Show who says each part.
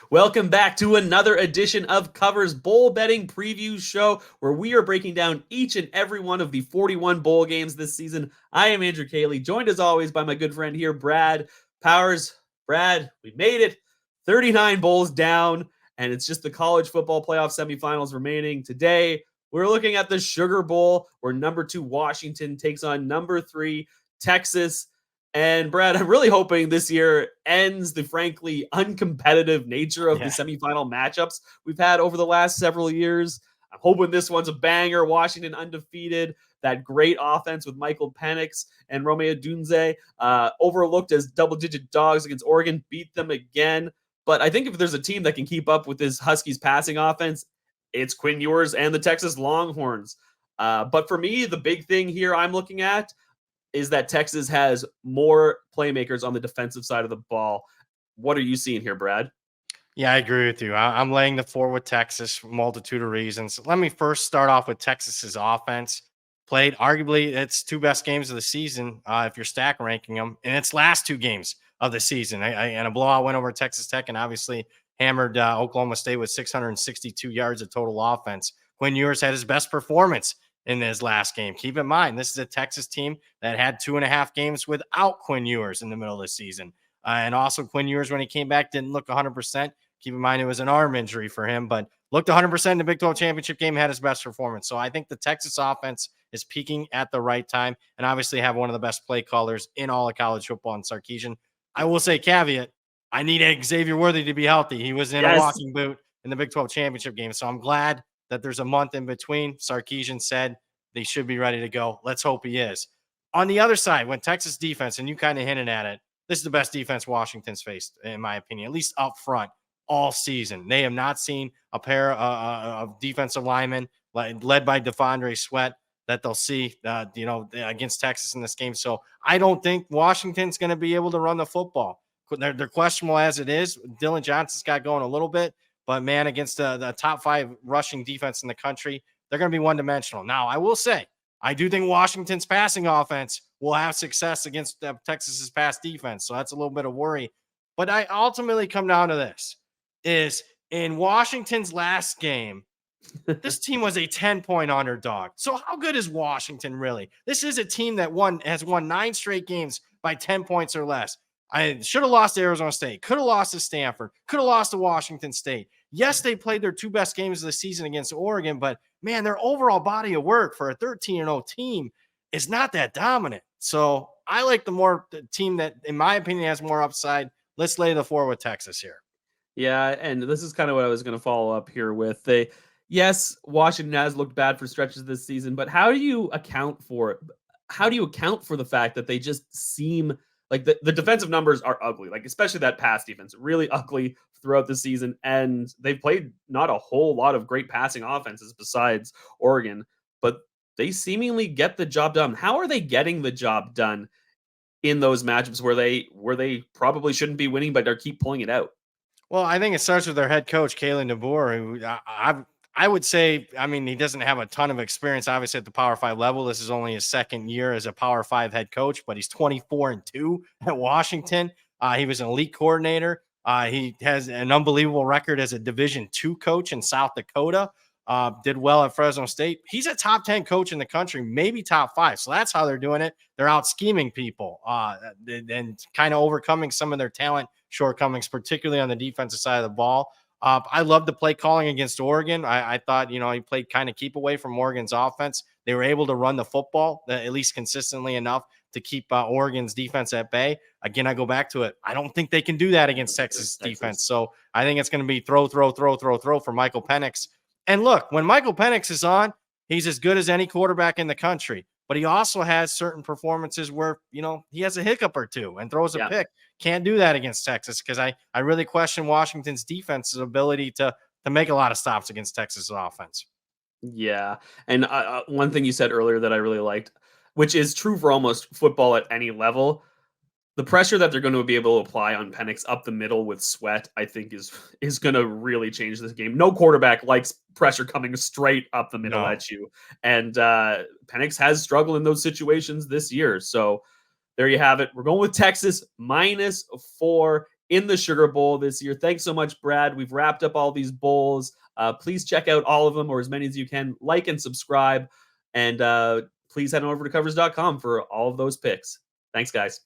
Speaker 1: Welcome back to another edition of Cover's Bowl Betting Preview Show, where we are breaking down each and every one of the 41 bowl games this season. I am Andrew Cayley, joined as always by my good friend here, Brad Powers. Brad, we made it. 39 bowls down, and it's just the college football playoff semifinals remaining. Today, we're looking at the Sugar Bowl, where number 2 Washington takes on number 3 Texas. And Brad, I'm really hoping this year ends the frankly uncompetitive nature of the semifinal matchups we've had over the last several years. I'm hoping this one's a banger. Washington undefeated, that great offense with Michael Penix and Romeo Dunze, overlooked as double-digit dogs against Oregon, beat them again. But I think if there's a team that can keep up with this Huskies passing offense, it's Quinn Ewers and the Texas Longhorns. But for me, the big thing here I'm looking at is that Texas has more playmakers on the defensive side of the ball. What are you seeing here, Brad?
Speaker 2: Yeah, I agree with you. I'm laying the floor with Texas for a multitude of reasons. Let me first start off with Texas's offense. Played arguably its 2 best games of the season, if you're stack ranking them, in its last 2 games of the season. And a blowout win over Texas Tech, and obviously hammered Oklahoma State with 662 yards of total offense. Quinn Ewers had his best performance in his last game. Keep in mind, this is a Texas team that had 2.5 games without Quinn Ewers in the middle of the season. And also Quinn Ewers, when he came back, didn't look 100%. Keep in mind, it was an arm injury for him, but looked 100% in the Big 12 championship game, had his best performance. So I think the Texas offense is peaking at the right time, and obviously have one of the best play callers in all of college football in Sarkisian. I will say, caveat, I need Xavier Worthy to be healthy. He was in a walking boot in the Big 12 championship game. So I'm glad that there's a month in between. Sarkisian said they should be ready to go. Let's hope he is. On the other side, when Texas defense, and you kind of hinted at it, this is the best defense Washington's faced, in my opinion, at least up front all season. They have not seen a pair of defensive linemen led by DeFondre Sweat that they'll see, against Texas in this game. So I don't think Washington's going to be able to run the football. They're questionable as it is. Dylan Johnson's got going a little bit, but man, against the top 5 rushing defense in the country, they're going to be one-dimensional. Now, I will say, I do think Washington's passing offense will have success against Texas's pass defense. So that's a little bit of worry. But I ultimately come down to this, is in Washington's last game, this team was a 10-point underdog. So how good is Washington really? This is a team that has won 9 straight games by 10 points or less. I should have lost to Arizona State, could have lost to Stanford, could have lost to Washington State. Yes, they played their 2 best games of the season against Oregon, but man, their overall body of work for a 13-0 team is not that dominant. So I like the team that, in my opinion, has more upside. Let's lay the floor with Texas here.
Speaker 1: Yeah, and this is kind of what I was going to follow up here with. Yes, Washington has looked bad for stretches this season, but how do you account for it? How do you account for the fact that they just seem like the defensive numbers are ugly, like especially that pass defense, really ugly throughout the season, and they've played not a whole lot of great passing offenses besides Oregon, but they seemingly get the job done. How are they getting the job done in those matchups where they probably shouldn't be winning, but they keep pulling it out?
Speaker 2: Well, I think it starts with their head coach, Kalen DeBoer, who I would say, I mean, he doesn't have a ton of experience, obviously, at the Power 5 level. This is only his second year as a Power 5 head coach, but he's 24-2 at Washington. He was an elite coordinator. He has an unbelievable record as a Division II coach in South Dakota. Did well at Fresno State. He's a top 10 coach in the country, maybe top 5. So that's how they're doing it. They're out scheming people and kind of overcoming some of their talent shortcomings, particularly on the defensive side of the ball. I love the play calling against Oregon. I thought, he played kind of keep away from Oregon's offense. They were able to run the football at least consistently enough to keep Oregon's defense at bay. Again, I go back to it. I don't think they can do that against Texas defense. So I think it's going to be throw for Michael Penix. And look, when Michael Penix is on, he's as good as any quarterback in the country. But he also has certain performances where, he has a hiccup or two and throws a pick. Can't do that against Texas because I really question Washington's defense's ability to make a lot of stops against Texas' offense.
Speaker 1: Yeah. And one thing you said earlier that I really liked, which is true for almost football at any level, the pressure that they're going to be able to apply on Penix up the middle with Sweat, I think is going to really change this game. No quarterback likes pressure coming straight up the middle at you. And Penix has struggled in those situations this year. So there you have it. We're going with Texas -4 in the Sugar Bowl this year. Thanks so much, Brad. We've wrapped up all these bowls. Please check out all of them, or as many as you can. Like and subscribe. And please head on over to covers.com for all of those picks. Thanks, guys.